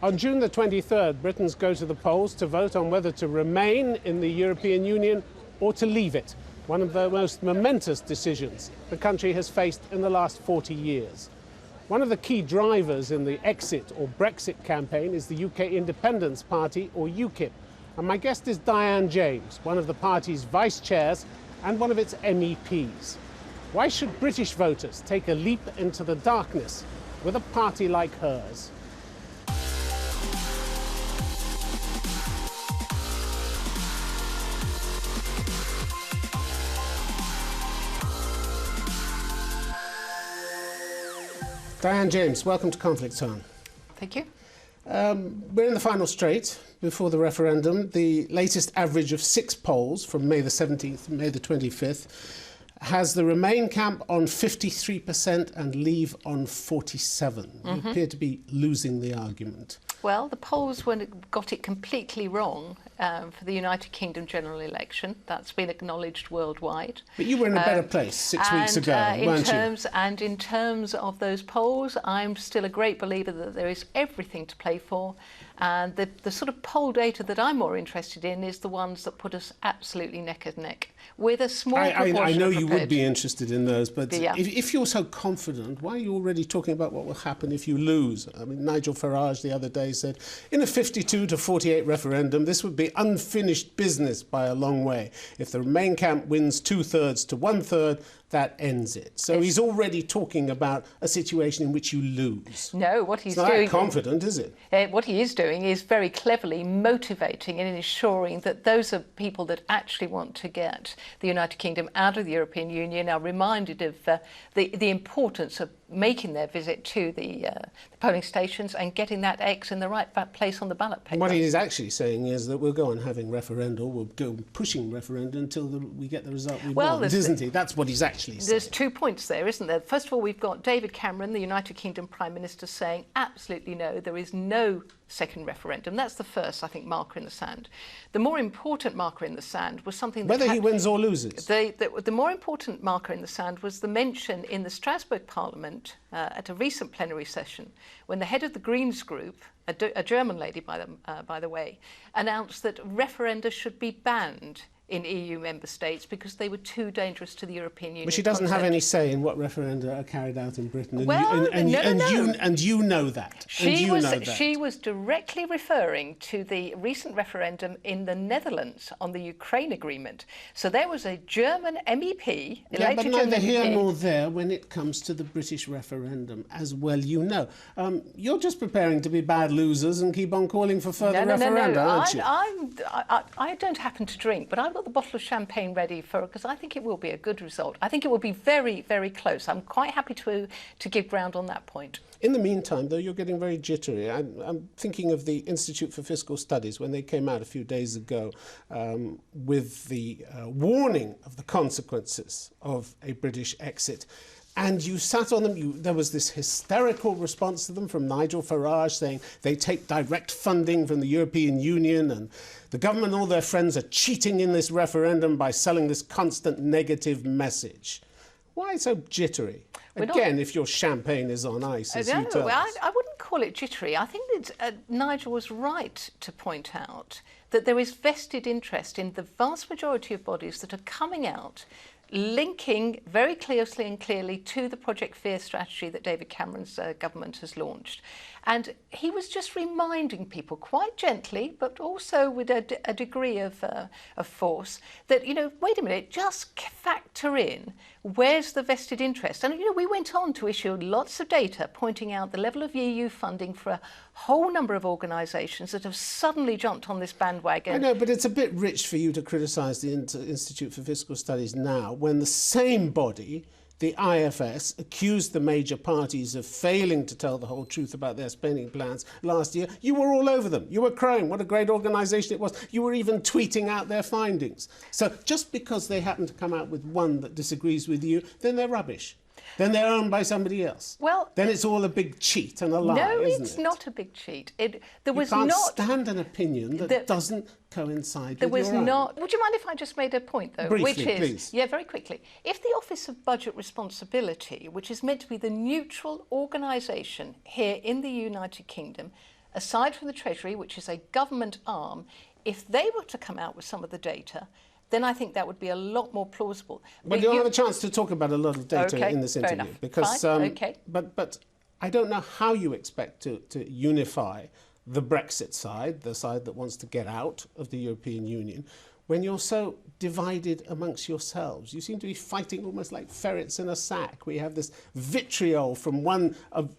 On June the 23rd, Britons go to the polls to vote on whether to remain in the European Union or to leave it, one of the most momentous decisions the country has faced in the last 40 years. One of the key drivers in the exit or Brexit campaign is the UK Independence Party, or UKIP. And my guest is Diane James, one of the party's vice chairs and one of its MEPs. Why should British voters take a leap into the darkness with a party like hers? Diane James, welcome to Conflict Zone. Thank you. We're in the final straight before the referendum. The latest average of 6 polls from May the 17th to May the 25th has the Remain camp on 53% and Leave on 47%. You appear to be losing the argument. Well, the polls got it completely wrong for the United Kingdom general election. That's been acknowledged worldwide. But you were in a better place 6 weeks ago, weren't you? And in terms of those polls, I'm still a great believer that there is everything to play for. And the sort of poll data that I'm more interested in is the ones that put us absolutely neck and neck, with a small proportion. I know you would be interested in those, but if you're so confident, why are you already talking about what will happen if you lose? I mean, Nigel Farage the other day said, in a 52 to 48 referendum, this would be unfinished business by a long way. If the Remain camp wins 2/3 to 1/3, that ends it. So he's already talking about a situation in which you lose. No, what he's doing... It's not confident, is it? What he is doing is very cleverly motivating and ensuring that those are people that actually want to get the United Kingdom out of the European Union are reminded of the importance of making their visit to the polling stations and getting that X in the right place on the ballot paper. What he is actually saying is that we'll go on having referenda, we'll go pushing referenda until we get the result we want, isn't he? That's what he's actually saying. There's 2 points there, isn't there? First of all, we've got David Cameron, the United Kingdom Prime Minister, saying absolutely no, there is no second referendum. That's the first, I think, marker in the sand. The more important marker in the sand was something that... Whether he wins or loses. The more important marker in the sand was the mention in the Strasbourg Parliament at a recent plenary session when the head of the Greens group, a German lady, by the way, announced that referenda should be banned in EU member states because they were too dangerous to the European Union. But she doesn't have any say in what referenda are carried out in Britain, and you know that. She was directly referring to the recent referendum in the Netherlands on the Ukraine agreement. So there was a German MEP, but neither here nor there when it comes to the British referendum, as well you know. You're just preparing to be bad losers and keep on calling for further referenda, aren't you? I don't happen to drink, but I've got the bottle of champagne ready because I think it will be a good result. I think it will be very, very close. I'm quite happy to give ground on that point. In the meantime, though, you're getting very jittery. I'm thinking of the Institute for Fiscal Studies when they came out a few days ago with the warning of the consequences of a British exit. And you sat on them. There was this hysterical response to them from Nigel Farage saying they take direct funding from the European Union and the government and all their friends are cheating in this referendum by selling this constant negative message. Why so jittery? Again, if your champagne is on ice, as you tell us. I wouldn't call it jittery. I think that Nigel was right to point out that there is vested interest in the vast majority of bodies that are coming out linking very closely and clearly to the Project Fear strategy that David Cameron's government has launched. And he was just reminding people quite gently, but also with a degree of force, that, you know, wait a minute, just factor in where's the vested interest. And, you know, we went on to issue lots of data pointing out the level of EU funding for a whole number of organisations that have suddenly jumped on this bandwagon. I know, but it's a bit rich for you to criticise the Institute for Fiscal Studies now when the same body, the IFS, accused the major parties of failing to tell the whole truth about their spending plans last year. You were all over them. You were crowing what a great organisation it was. You were even tweeting out their findings. So just because they happen to come out with one that disagrees with you, then they're rubbish. Then they're owned by somebody else. Well, then it's all a big cheat and a lie, isn't it? No, it's not a big cheat. You can't stand an opinion that doesn't coincide with your own. Would you mind if I just made a point, though? Briefly, please. Yeah, very quickly. If the Office of Budget Responsibility, which is meant to be the neutral organisation here in the United Kingdom, aside from the Treasury, which is a government arm, if they were to come out with some of the data, then I think that would be a lot more plausible. But you'll have a chance to talk about a lot of data in this interview. Enough. Because, but I don't know how you expect to unify the Brexit side, the side that wants to get out of the European Union, when you're so divided amongst yourselves. You seem to be fighting almost like ferrets in a sack. We have this vitriol from one of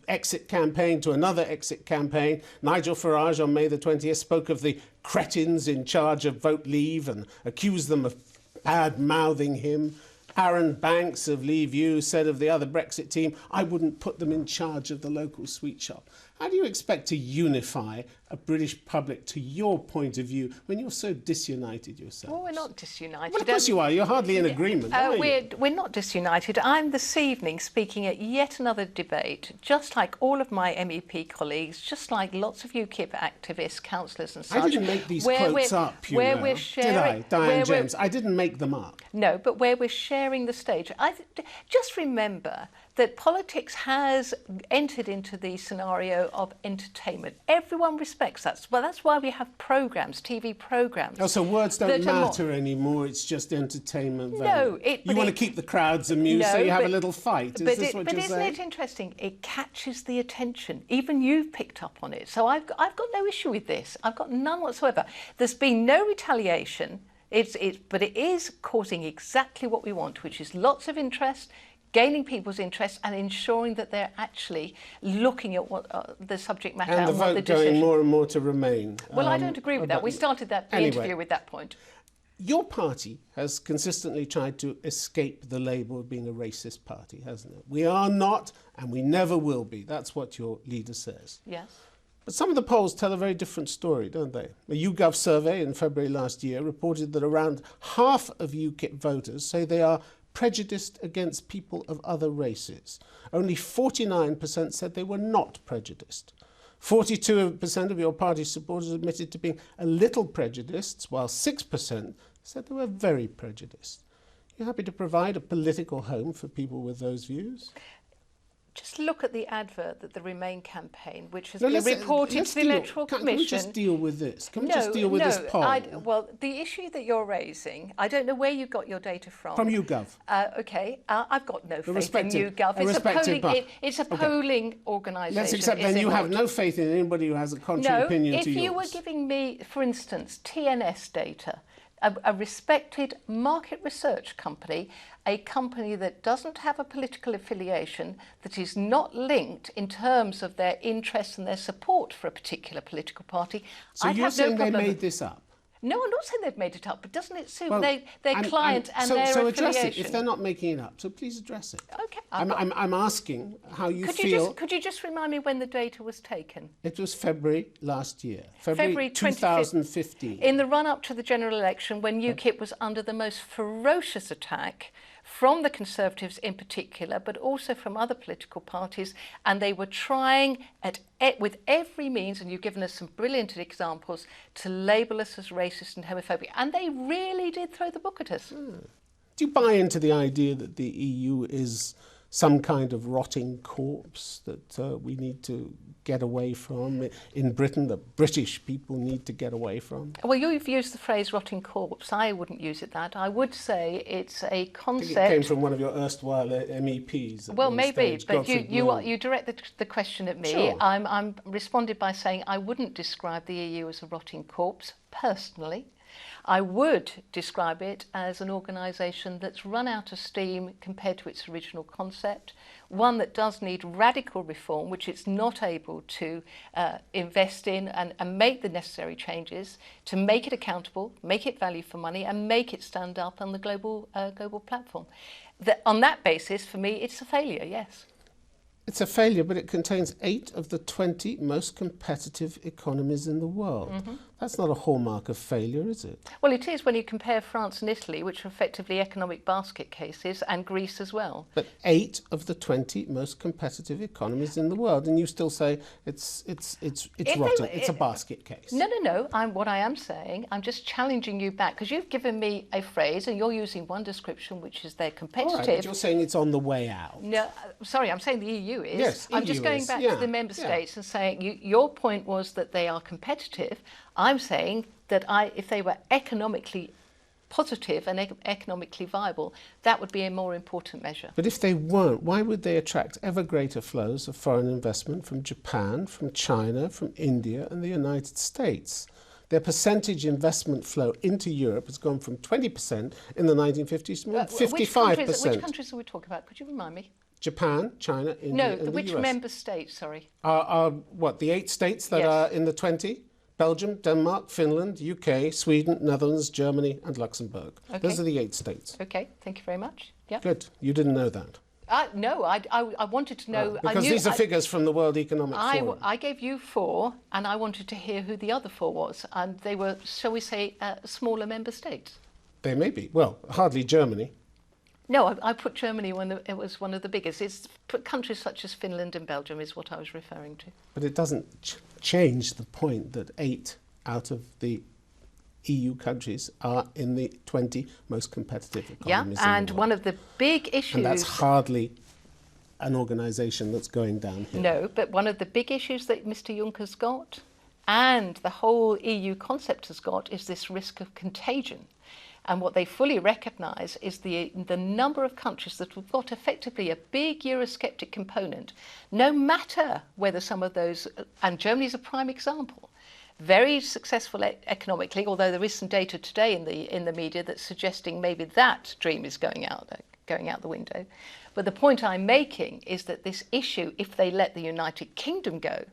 exit campaign to another exit campaign. Nigel Farage on May the 20th spoke of the cretins in charge of Vote Leave and accused them of bad-mouthing him. Aaron Banks of Leave You said of the other Brexit team, I wouldn't put them in charge of the local sweet shop. How do you expect to unify a British public to your point of view when you're so disunited yourselves? Well, we're not disunited. Well, of course you are. You're hardly in agreement, are you? We're not disunited. I'm this evening speaking at yet another debate, just like all of my MEP colleagues, just like lots of UKIP activists, councillors and such. I didn't make these quotes up, you know. Did I, Diane James? I didn't make them up. No, but where we're sharing the stage. Just remember that politics has entered into the scenario of entertainment. Everyone respects that. Well, that's why we have programmes, TV programmes. Oh, so words don't matter anymore, it's just entertainment value. No. You want to keep the crowds amused, so you have a little fight. Is this what you're saying? But isn't it interesting? It catches the attention. Even you've picked up on it. So I've got no issue with this. I've got none whatsoever. There's been no retaliation, but it is causing exactly what we want, which is lots of interest, gaining people's interest and ensuring that they're actually looking at what the subject matter and what the vote going more and more to Remain. Well, I don't agree with that. We started the interview with that point. Your party has consistently tried to escape the label of being a racist party, hasn't it? We are not, and we never will be. That's what your leader says. Yes. But some of the polls tell a very different story, don't they? A YouGov survey in February last year reported that around half of UKIP voters say they are prejudiced against people of other races. Only 49% said they were not prejudiced. 42% of your party's supporters admitted to being a little prejudiced, while 6% said they were very prejudiced. Are you happy to provide a political home for people with those views? Just look at the advert that the Remain campaign, which has been reported to the Electoral Commission. Can we just deal with this? Can we just deal with this poll? Well, the issue that you're raising, I don't know where you got your data from. From YouGov. Okay, I've got no faith in YouGov. It's a polling organisation. Let's accept then you have no faith in anybody who has a contrary opinion to yours. If you were giving me, for instance, TNS data, a respected market research company, a company that doesn't have a political affiliation, that is not linked in terms of their interest and their support for a particular political party. So you're saying they made this up? No, I'm not saying they've made it up, but doesn't it suit their client and their affiliation? So address it if they're not making it up. So please address it. Okay. I'm asking how you feel. Could you just remind me when the data was taken? It was February last year. February 2015. In the run-up to the general election, when UKIP was under the most ferocious attack from the Conservatives in particular, but also from other political parties, and they were trying with every means, and you've given us some brilliant examples, to label us as racist and homophobic, and they really did throw the book at us. Do you buy into the idea that the EU is some kind of rotting corpse that we need to get away from in Britain, that British people need to get away from? Well, you've used the phrase rotting corpse. I wouldn't use it that. I would say it's a concept... I think it came from one of your erstwhile MEPs. Well, maybe, but you direct the question at me. Sure. I'm responded by saying I wouldn't describe the EU as a rotting corpse, personally. I would describe it as an organisation that's run out of steam compared to its original concept, one that does need radical reform, which it's not able to invest in and make the necessary changes to make it accountable, make it value for money, and make it stand up on the global platform. On that basis, for me, it's a failure, yes. It's a failure, but it contains 8 of the 20 most competitive economies in the world. That's not a hallmark of failure, is it? Well, it is when you compare France and Italy, which are effectively economic basket cases, and Greece as well. But 8 of the 20 most competitive economies in the world, and you still say it's rotten. It's a basket case. No. What I am saying, I'm just challenging you back, because you've given me a phrase, and you're using one description, which is they're competitive. All right, but you're saying it's on the way out. No, sorry, I'm saying the EU is. Yes, I'm just going back to the member states and saying your point was that they are competitive. I'm saying that if they were economically positive and economically viable, that would be a more important measure. But if they weren't, why would they attract ever greater flows of foreign investment from Japan, from China, from India and the United States? Their percentage investment flow into Europe has gone from 20% in the 1950s to 55%. Which countries are we talking about? Could you remind me? Japan, China, India and the which US. member states, sorry? Are what, the 8 states that are in the 20? Belgium, Denmark, Finland, UK, Sweden, Netherlands, Germany and Luxembourg. Okay. Those are the 8 states. Okay, thank you very much. Yeah. Good. You didn't know that. No, I wanted to know. Because these are figures from the World Economic Forum. I gave you 4, and I wanted to hear who the other 4 was, and they were, shall we say, smaller member states. They may be. Well, hardly Germany. No, I put Germany when it was one of the biggest. It's countries such as Finland and Belgium is what I was referring to. But it doesn't change the point that 8 out of the EU countries are in the 20 most competitive economies in the and world. one of the big issues... And that's hardly an organisation that's going downhill. No, but one of the big issues that Mr Juncker's got, and the whole EU concept has got, is this risk of contagion. And what they fully recognise is the number of countries that have got effectively a big Eurosceptic component, no matter whether some of those, and Germany is a prime example, very successful economically, although there is some data today in the media that's suggesting maybe that dream is going out the window. But the point I'm making is that this issue, if they let the United Kingdom go,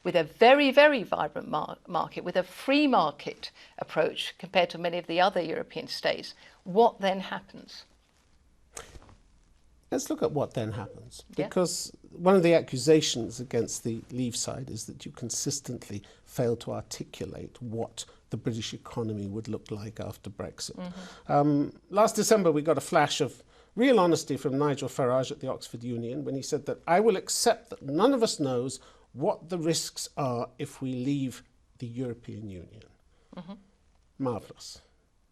with a very, very vibrant market, with a free market approach compared to many of the other European states, what then happens? Let's look at what then happens. Because one of the accusations against the Leave side is that you consistently fail to articulate what the British economy would look like after Brexit. Last December, we got a flash of real honesty from Nigel Farage at the Oxford Union when he said that I will accept that none of us knows what the risks are if we leave the European Union. Marvellous.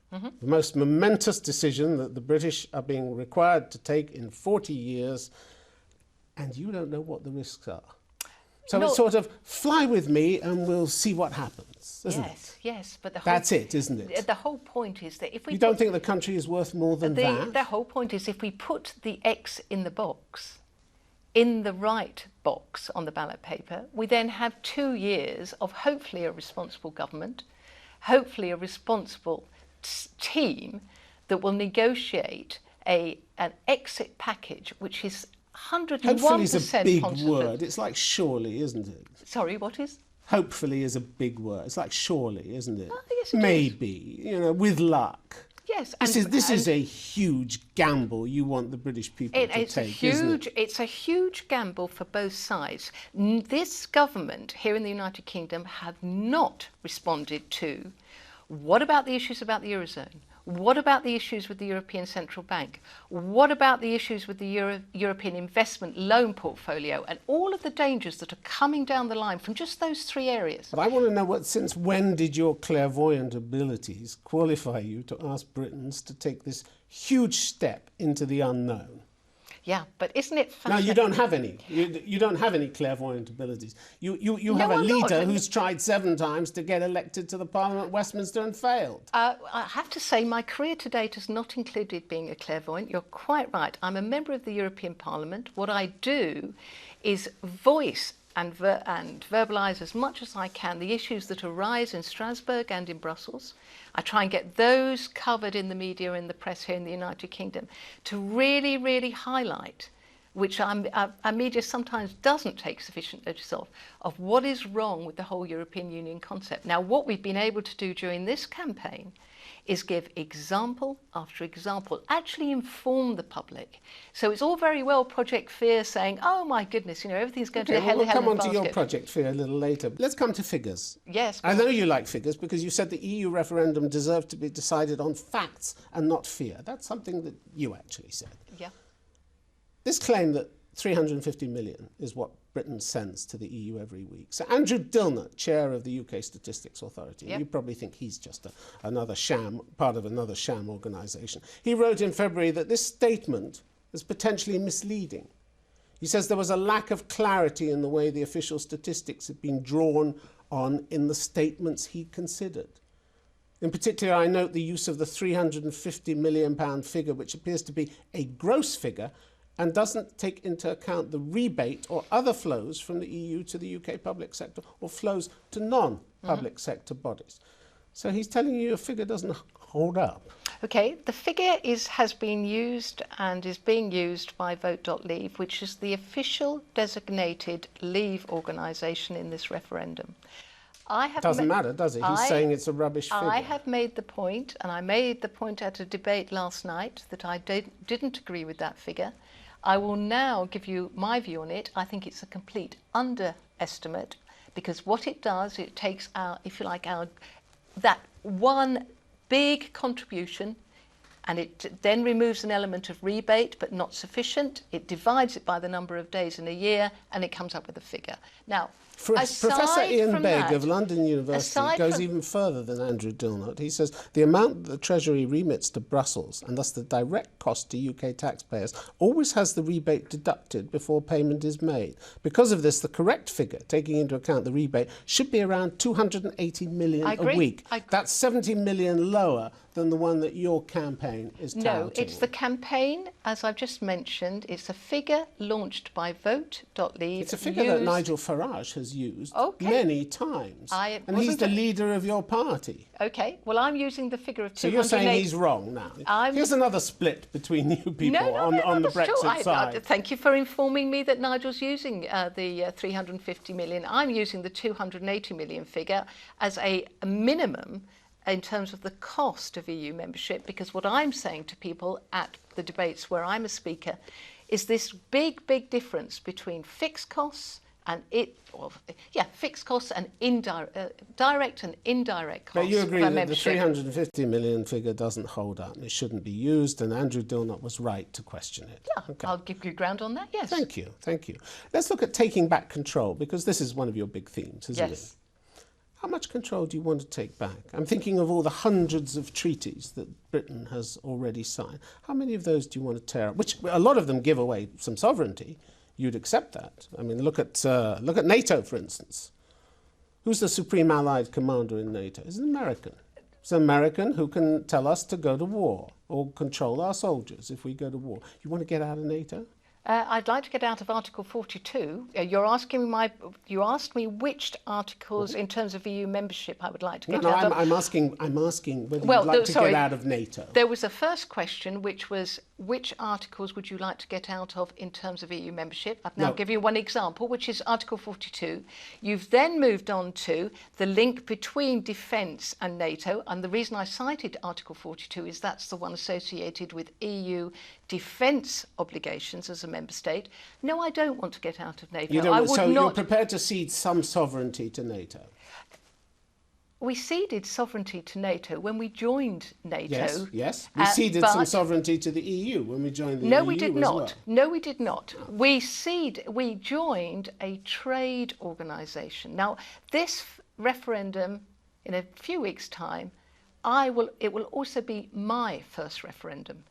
The most momentous decision that the British are being required to take in 40 years, and you don't know what the risks are. So it's sort of fly with me and we'll see what happens, isn't it? Yes, but that's it, isn't it? The whole point is that if we... You don't think the country is worth more than that? The whole point is if we put the X in the box, in the right box on the ballot paper, we then have 2 years of hopefully a responsible government, hopefully a responsible team that will negotiate an exit package which is 101% hopefully is a big positive. word. It's like surely, isn't it? Sorry, what is? Hopefully is a big word. It's like surely, isn't it? Yes, it maybe, is. You know, with luck. Yes, this is a huge gamble you want the British people to take, isn't it? It's a huge gamble for both sides. This government here in the United Kingdom have not responded to what about the issues about the Eurozone? What about the issues with the European Central Bank? What about the issues with the European investment loan portfolio and all of the dangers that are coming down the line from just those 3 areas? But I want to know since when did your clairvoyant abilities qualify you to ask Britons to take this huge step into the unknown? Yeah, but isn't it No, fascinating? you don't have any. You don't have any clairvoyant abilities. You have a leader who's tried 7 times to get elected to the Parliament at Westminster and failed. I have to say my career to date has not included being a clairvoyant. You're quite right. I'm a member of the European Parliament. What I do is voice and verbalise as much as I can the issues that arise in Strasbourg and in Brussels. I try and get those covered in the media and the press here in the United Kingdom to really, really highlight, which our media sometimes doesn't take sufficient notice of what is wrong with the whole European Union concept. Now, what we've been able to do during this campaign is give example after example, actually inform the public. So it's all very well Project Fear saying, oh my goodness, everything's going to hell in a basket. We'll come on to your basket. Project Fear a little later. Let's come to figures. Yes. I know you like figures because you said the EU referendum deserved to be decided on facts and not fear. That's something that you actually said. Yeah. This claim that 350 million is what Britain sends to the EU every week. So Andrew Dilnot, chair of the UK Statistics Authority, Yep. you probably think he's just another sham, part of another sham organisation. He wrote in February that this statement is potentially misleading. He says there was a lack of clarity in the way the official statistics had been drawn on in the statements he considered. In particular, I note the use of the £350 million figure, which appears to be a gross figure, and doesn't take into account the rebate or other flows from the EU to the UK public sector or flows to non-public sector bodies. So he's telling you a figure doesn't hold up. Okay, the figure has been used and is being used by Vote.Leave, which is the official designated leave organisation in this referendum. Doesn't matter, does it? He's saying it's a rubbish figure. I have made the point, and I made the point at a debate last night, that I didn't agree with that figure. I will now give you my view on it. I think it's a complete underestimate, because what it does, it takes our, if you like, that one big contribution, and it then removes an element of rebate, but not sufficient. It divides it by the number of days in a year, and it comes up with a figure. Now, Professor Ian Begg of London University goes even further than Andrew Dilnot. He says the amount that the Treasury remits to Brussels, and thus the direct cost to UK taxpayers, always has the rebate deducted before payment is made. Because of this, the correct figure, taking into account the rebate, should be around 280 million a week. That's 70 million lower than the one that your campaign is touting. No, it's the campaign, as I've just mentioned. It's a figure launched by Vote.Leave. It's a figure that Nigel Farage has used many times. And he's the leader of your party. OK, well, I'm using the figure of 208. So you're saying he's wrong now. Here's another split between you people on the Brexit side. Thank you for informing me that Nigel's using the 350 million. I'm using the 280 million figure as a minimum in terms of the cost of EU membership, because what I'm saying to people at the debates where I'm a speaker is this big, big difference between fixed costs and fixed costs and direct and indirect costs. But you agree that the 350 million figure doesn't hold up and it shouldn't be used, and Andrew Dilnot was right to question it. Yeah, okay. I'll give you ground on that, yes. Thank you, thank you. Let's look at taking back control, because this is one of your big themes, isn't it? How much control do you want to take back? I'm thinking of all the hundreds of treaties that Britain has already signed. How many of those do you want to tear up? Which a lot of them give away some sovereignty. You'd accept that. I mean, look at NATO, for instance. Who's the supreme allied commander in NATO? It's an American. It's an American who can tell us to go to war or control our soldiers if we go to war. You want to get out of NATO? I'd like to get out of Article 42. You asked me which articles in terms of EU membership I would like to get out of. I'm asking whether you'd like to get out of NATO. There was a first question, which was which articles would you like to get out of in terms of EU membership? I've now given you one example, which is Article 42. You've then moved on to the link between defence and NATO, and the reason I cited Article 42 is that's the one associated with EU defence obligations as a member state. No, I don't want to get out of NATO. You're prepared to cede some sovereignty to NATO? We ceded sovereignty to NATO when we joined NATO. Yes. We ceded some sovereignty to the EU when we joined the EU. No, we did not. Well. No, we did not. We joined a trade organisation. Now, this referendum, in a few weeks' time, it will also be my first referendum.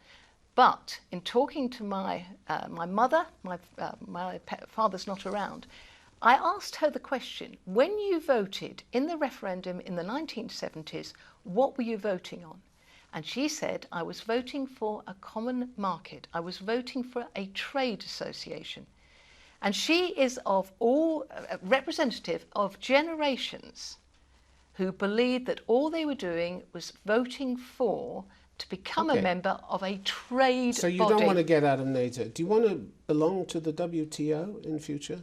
But in talking to my mother, my father's not around, I asked her the question, when you voted in the referendum in the 1970s, what were you voting on? And she said, I was voting for a common market. I was voting for a trade association. And she is representative of generations who believed that all they were doing was voting to become a member of a trade body. So you don't want to get out of NATO. Do you want to belong to the WTO in future?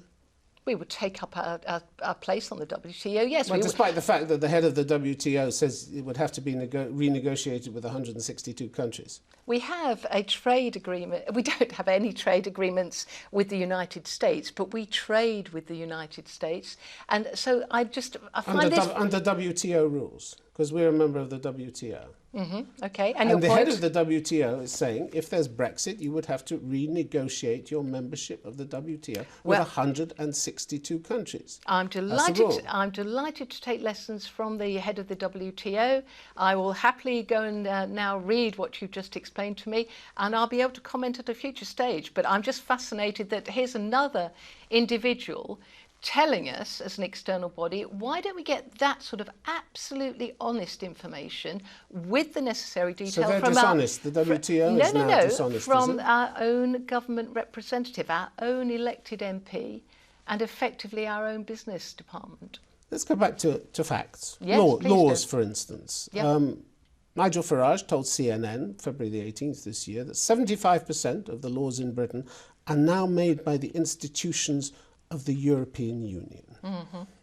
We would take up our place on the WTO, yes. Well, despite the fact that the head of the WTO says it would have to be renegotiated with 162 countries. We have a trade agreement. We don't have any trade agreements with the United States, but we trade with the United States. And so I find this... Under WTO rules, because we're a member of the WTO. Okay, and the head of the WTO is saying if there's Brexit, you would have to renegotiate your membership of the WTO with 162 countries. I'm delighted to take lessons from the head of the WTO. I will happily go and now read what you've just explained to me, and I'll be able to comment at a future stage. But I'm just fascinated that here's another individual telling us as an external body, why don't we get that sort of absolutely honest information with the necessary detail so they're dishonest. The WTO is now dishonest, from our own government representative, our own elected MP, and effectively our own business department. Let's go back to facts. Yes, laws, for instance. Yep. Nigel Farage told CNN, February the 18th this year, that 75% of the laws in Britain are now made by the institutions of the European Union.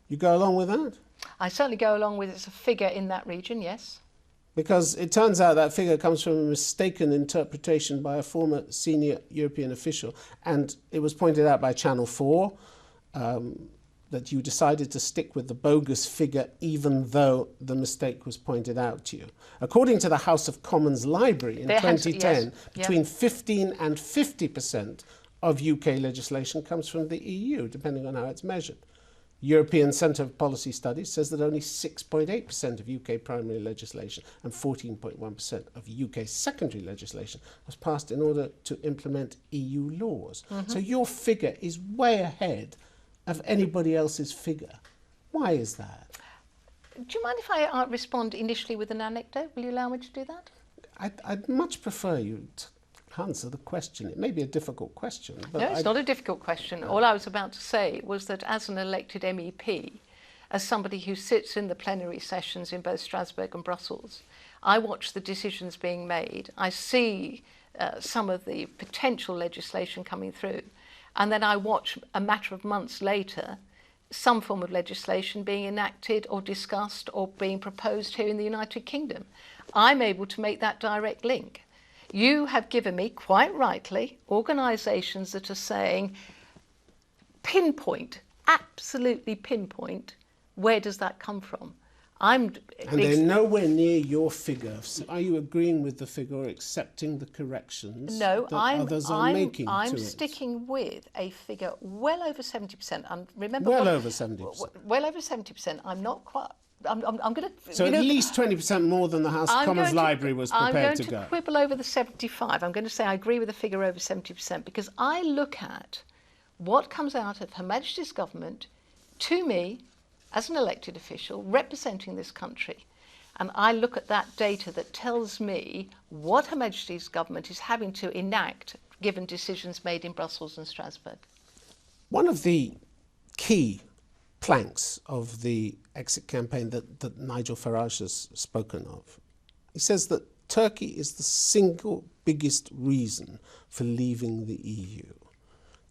You go along with that? I certainly go along with it's a figure in that region, yes. Because it turns out that figure comes from a mistaken interpretation by a former senior European official, and it was pointed out by Channel 4 that you decided to stick with the bogus figure even though the mistake was pointed out to you. According to the House of Commons Library in 2010, between 15 and 50% of UK legislation comes from the EU, depending on how it's measured. European Centre for Policy Studies says that only 6.8% of UK primary legislation and 14.1% of UK secondary legislation was passed in order to implement EU laws. So your figure is way ahead of anybody else's figure. Why is that? Do you mind if I respond initially with an anecdote? Will you allow me to do that? I'd much prefer you to answer the question. It may be a difficult question. But no, it's not a difficult question. All I was about to say was that as an elected MEP, as somebody who sits in the plenary sessions in both Strasbourg and Brussels, I watch the decisions being made. I see some of the potential legislation coming through. And then I watch a matter of months later some form of legislation being enacted or discussed or being proposed here in the United Kingdom. I'm able to make that direct link. You have given me, quite rightly, organisations that are saying, pinpoint, absolutely pinpoint, where does that come from? And they're nowhere near your figure. So are you agreeing with the figure or accepting the corrections that others are making to it? I'm sticking with a figure well over 70%. Remember, well over 70%. Well over 70%. I'm not quite... I'm going to... So at least 20% more than the House of Commons Library was prepared to go. I'm going to quibble over the 75. I'm going to say I agree with the figure over 70% because I look at what comes out of Her Majesty's government to me as an elected official representing this country. And I look at that data that tells me what Her Majesty's government is having to enact given decisions made in Brussels and Strasbourg. One of the key planks of the exit campaign that Nigel Farage has spoken of, he says that Turkey is the single biggest reason for leaving the EU.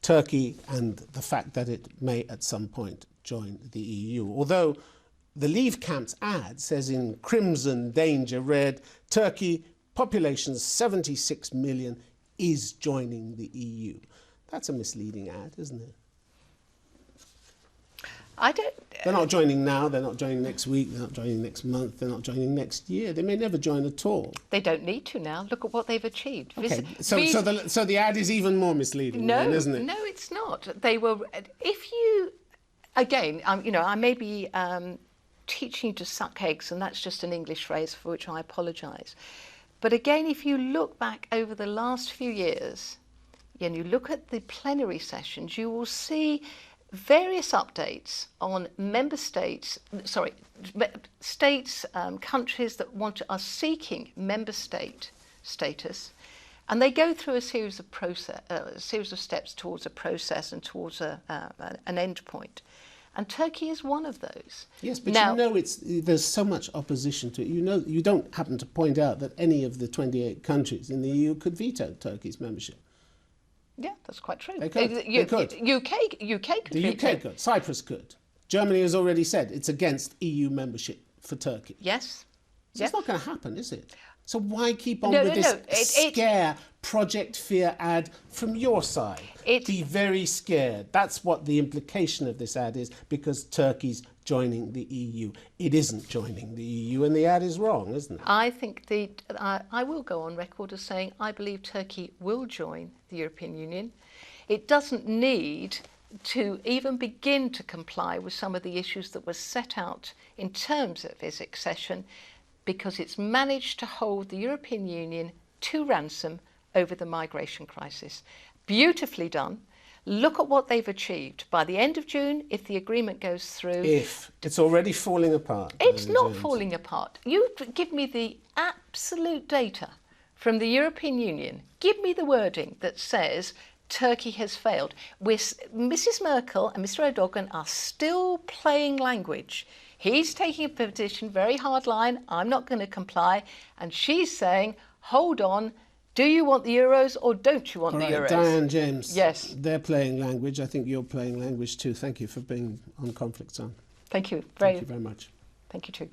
Turkey and the fact that it may at some point join the EU. Although the Leave Camp's ad says in crimson danger red, Turkey, population 76 million, is joining the EU. That's a misleading ad, isn't it? They're not joining now, they're not joining next week, they're not joining next month, they're not joining next year. They may never join at all. They don't need to now. Look at what they've achieved. Okay. So the ad is even more misleading, then, isn't it? No, it's not. They were... If you... Again, I may be teaching you to suck eggs, and that's just an English phrase for which I apologise. But again, if you look back over the last few years, and you look at the plenary sessions, you will see various updates on member states, countries that are seeking member state status, and they go through a series of steps towards a process and towards an end point. And Turkey is one of those. Yes, but there's so much opposition to it. You don't happen to point out that any of the 28 countries in the EU could veto Turkey's membership. Yeah, that's quite true. They could. They could. UK could. The UK could. Cyprus could. Germany has already said it's against EU membership for Turkey. Yes. So it's not going to happen, is it? So why keep on with this scare, Project Fear ad from your side? Be very scared. That's what the implication of this ad is, because Turkey's joining the EU. It isn't joining the EU, and the ad is wrong, isn't it? I think I will go on record as saying I believe Turkey will join the European Union. It doesn't need to even begin to comply with some of the issues that were set out in terms of its accession, because it's managed to hold the European Union to ransom over the migration crisis. Beautifully done. Look at what they've achieved. By the end of June, if the agreement goes through... If. It's already falling apart. It's not falling apart. You give me the absolute data from the European Union. Give me the wording that says Turkey has failed. Mrs Merkel and Mr Erdogan are still playing language. He's taking a position, very hard line, I'm not going to comply. And she's saying, hold on, do you want the Euros or don't you want the Euros? Diane James. Yes. They're playing language. I think you're playing language too. Thank you for being on Conflict Zone. Thank you. Thank you very much. Thank you too.